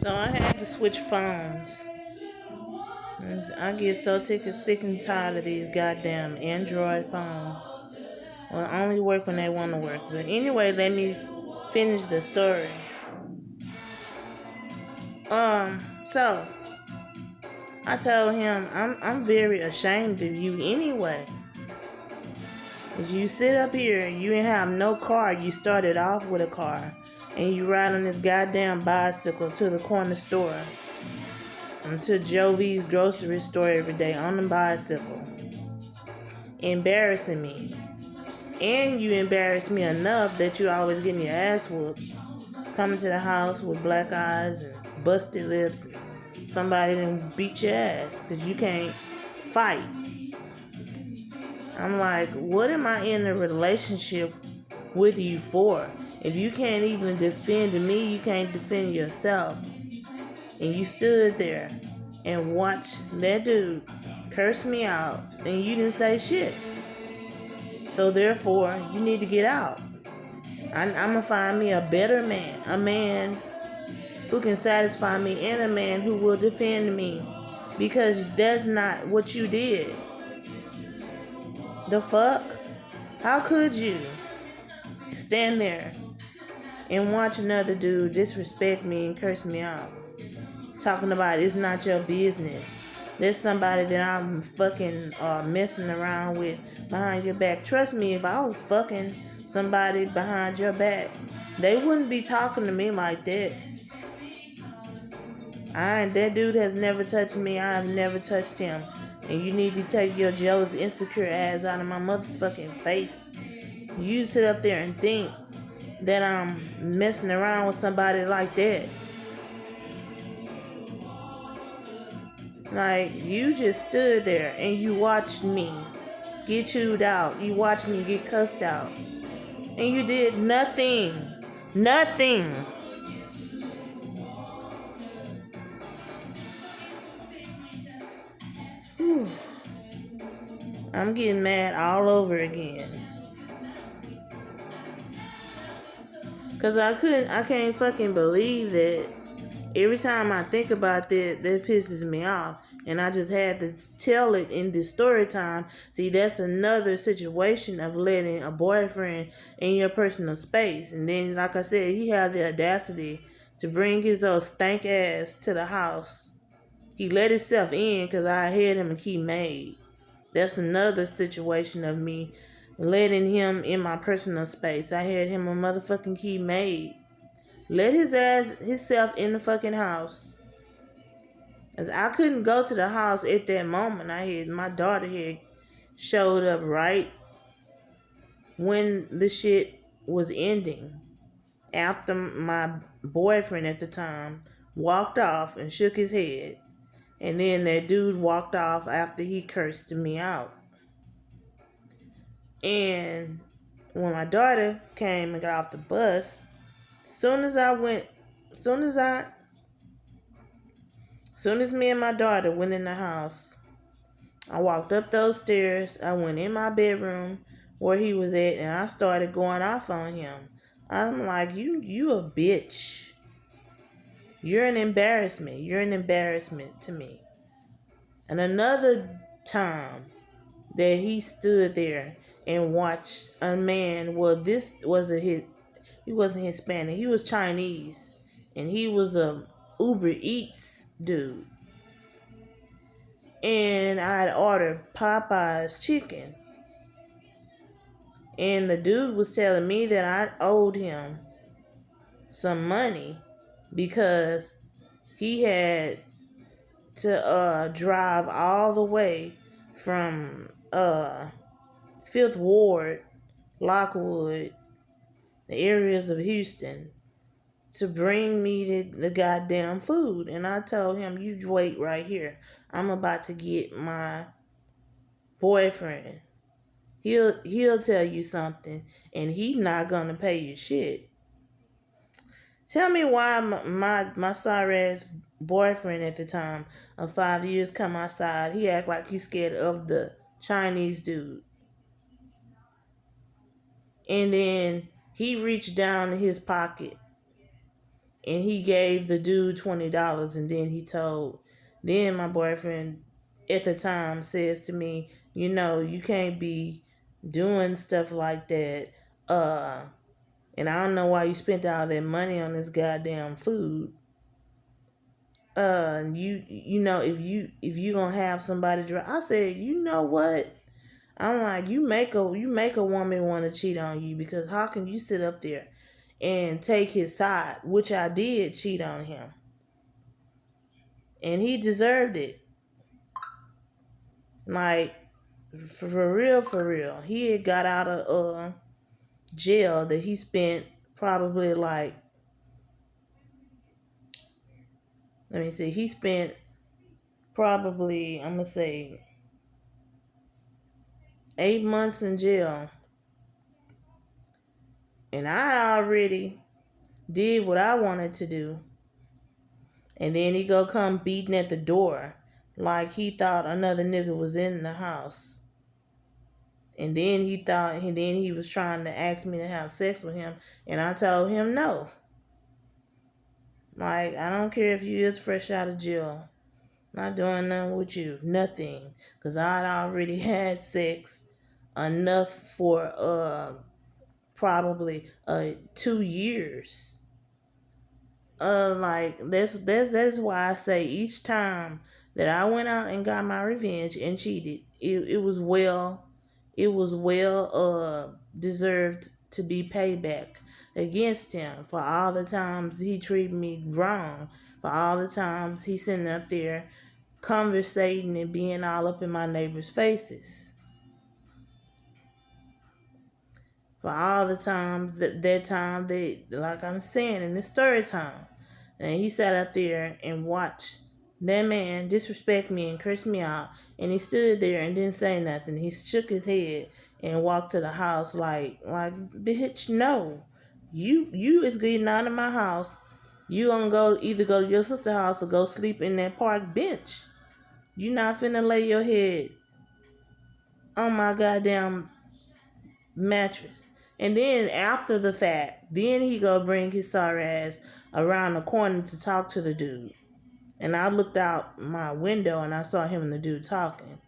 So I had to switch phones. And I get so sick and tired of these goddamn Android phones. Well, only work when they want to work. But anyway, let me finish the story. So I told him I'm very ashamed of you anyway. Cause you sit up here, you ain't have no car. You started off with a car, and you ride on this goddamn bicycle to the corner store, and to Joe V's grocery store every day on the bicycle, embarrassing me. And you embarrass me enough that you always getting your ass whooped, coming to the house with black eyes and busted lips. And somebody done beat your ass because you can't fight. I'm like, what am I in a relationship with you for? If you can't even defend me, you can't defend yourself. And you stood there and watched that dude curse me out and you didn't say shit. So therefore, you need to get out. I'm going to find me a better man. A man who can satisfy me and a man who will defend me. Because that's not what you did. The fuck? How could you stand there and watch another dude disrespect me and curse me out? Talking about it's not your business. There's somebody that I'm fucking messing around with behind your back. Trust me, if I was fucking somebody behind your back, they wouldn't be talking to me like that. That dude has never touched me. I have never touched him. And you need to take your jealous, insecure ass out of my motherfucking face. You sit up there and think that I'm messing around with somebody like that. Like, you just stood there and you watched me get chewed out. You watched me get cussed out. And you did nothing. Nothing. Whew. I'm getting mad all over again. Cause I can't fucking believe that. Every time I think about that pisses me off. And I just had to tell it in this story time. See, that's another situation of letting a boyfriend in your personal space. And then, like I said, he had the audacity to bring his old stank ass to the house. He let himself in because I had him a key made. That's another situation of me letting him in my personal space. I had him a motherfucking key made. Let himself in the fucking house. As I couldn't go to the house at that moment. My daughter here showed up right when the shit was ending. After my boyfriend at the time walked off and shook his head. And then that dude walked off after he cursed me out. And when my daughter came and got off the bus, soon as me and my daughter went in the house, I walked up those stairs, I went in my bedroom where he was at, and I started going off on him. I'm like, you a bitch. You're an embarrassment. You're an embarrassment to me. And another time that he stood there and watched a man, he wasn't Hispanic, he was Chinese, and he was a Uber Eats dude. And I had ordered Popeye's chicken. And the dude was telling me that I owed him some money because he had to drive all the way from Fifth Ward, Lockwood, the areas of Houston, to bring me the goddamn food. And I told him, you wait right here. I'm about to get my boyfriend. He'll tell you something, and he's not gonna pay you shit. Tell me why my sorry ass boyfriend at the time of 5 years come outside. He act like he's scared of the Chinese dude. And then he reached down in his pocket and he gave the dude $20, and then my boyfriend at the time says to me, you can't be doing stuff like that. And I don't know why you spent all that money on this goddamn food. If you gonna have somebody drive, I said, you know what? I'm like, you make a woman want to cheat on you, because how can you sit up there and take his side, which I did cheat on him, and he deserved it. Like, for real, he had got out of jail that he spent probably like, let me see, he spent probably, I'm gonna say, 8 months in jail, and I already did what I wanted to do. And then he go come beating at the door like he thought another nigga was in the house. And then he was trying to ask me to have sex with him, and I told him no. Like, I don't care if you is fresh out of jail. Not doing nothing with you. Nothing. Because I'd already had sex enough for probably 2 years. Like, that's why I say each time that I went out and got my revenge and cheated, it was well deserved to be payback against him for all the times he treated me wrong, for all the times he sitting up there conversating and being all up in my neighbors' faces, for all the times that time that, like I'm saying, in this third time, and he sat up there and watched that man disrespect me and curse me out, and he stood there and didn't say nothing. He shook his head and walked to the house like, bitch, no. You is getting out of my house. You gonna either go to your sister's house or go sleep in that park bench. You not finna lay your head on my goddamn mattress. And then after the fact, then he go bring his sorry ass around the corner to talk to the dude. And I looked out my window and I saw him and the dude talking.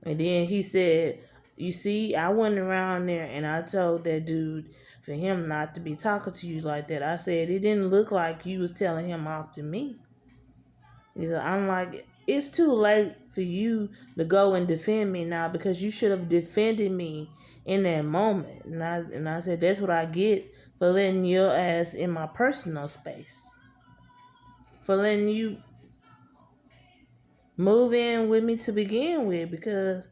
And then he said, you see, I went around there and I told that dude for him not to be talking to you like that. I said, it didn't look like you was telling him off to me. He said, I'm like, it's too late for you to go and defend me now, because you should have defended me in that moment. And I said, that's what I get for letting your ass in my personal space. For letting you move in with me to begin with, because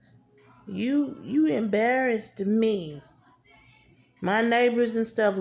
you embarrassed me. My neighbors and stuff